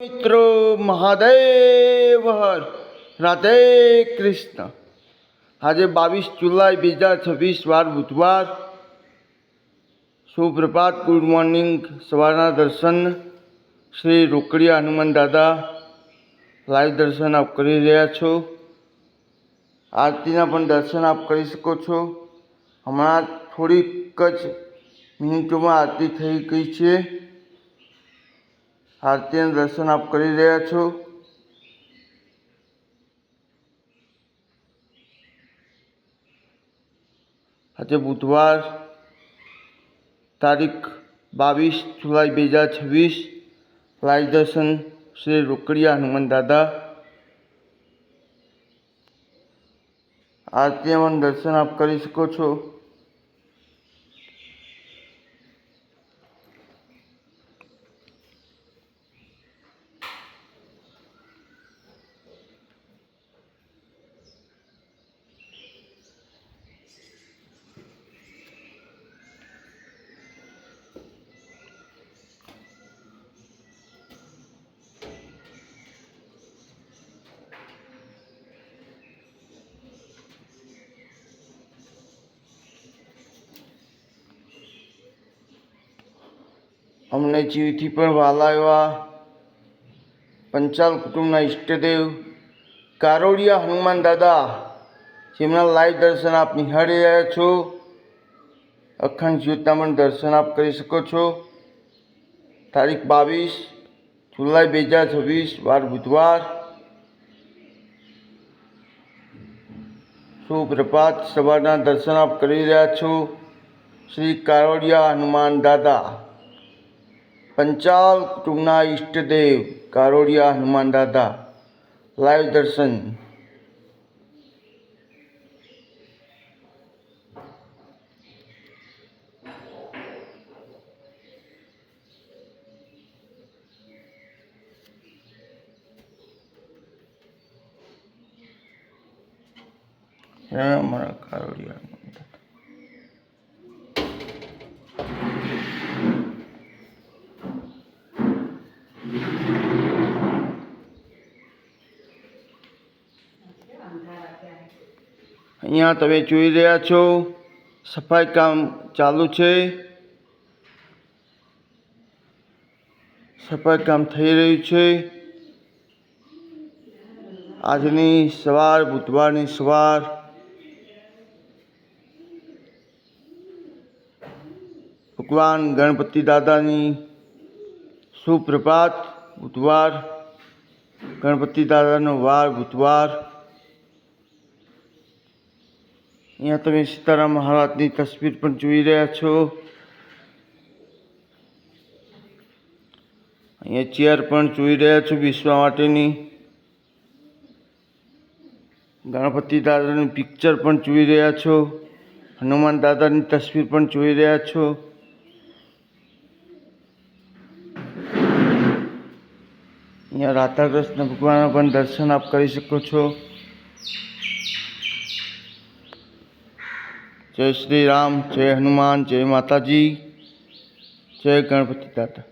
મિત્રો મહાદેવ હર રાધે કૃષ્ણ। આજે 22 જુલાઈ 2026 વાર બુધવાર। સુપ્રભાત, ગુડ મોર્નિંગ। સવારના દર્શન શ્રી રોકડિયા હનુમાન દાદા લાઈવ દર્શન આપ કરી રહ્યા છો। આરતીના પણ દર્શન આપ કરી શકો છો। હમણાં થોડીક જ મિનિટોમાં આરતી થઈ ગઈ છે। આરતીના દર્શન આપ કરી રહ્યા છો। આજે બુધવાર તારીખ 22 જુલાઈ 2026 લાઈવ દર્શન શ્રી રોકડિયા હનુમાન દાદા। આરતીના પણ દર્શન આપ કરી શકો છો। અમને જીવથી પણ વહાલા એવા પંચાલ કુટુંબના ઈષ્ટદેવ કારોડિયા હનુમાન દાદા, જેમના લાઈવ દર્શન આપ નિહાળી રહ્યા છો। અખંડ જ્યોતના પણ દર્શન આપ કરી શકો છો। તારીખ 22 જુલાઈ 2026 વાર બુધવાર। સુપ્રભાત, સવારના દર્શન આપ કરી રહ્યા છો શ્રી કારોડિયા હનુમાન દાદા, પંચાલ કુટુંબના ઈષ્ટદેવ કારોડિયા હનુમાન દાદા લાઈવ દર્શન। અમારા કારોડિયા અહીંયા તમે જોઈ રહ્યા છો સફાઈ કામ ચાલુ છે। સફાઈ કામ થઈ રહ્યું છે। આજની સવાર, બુધવારની સવાર ભગવાન ગણપતિ દાદાની સુપ્રભાત। બુધવાર, ગણપતિ દાદાનો વાર બુધવાર। અહીંયા તમે સીતારામ મહારાજની તસવીર પણ જોઈ રહ્યા છો। અહીંયા ચેર પણ જોઈ રહ્યા છો બેસવા માટેની। ગણપતિ દાદાનું પિક્ચર પણ જોઈ રહ્યા છો। હનુમાન દાદાની તસવીર પણ જોઈ રહ્યા છો। અહીંયા રાધા કૃષ્ણ ભગવાનના પણ દર્શન આપ કરી શકો છો। જય શ્રી રામ, જય હનુમાન, જય માતાજી, જય ગણપતિ દાદા।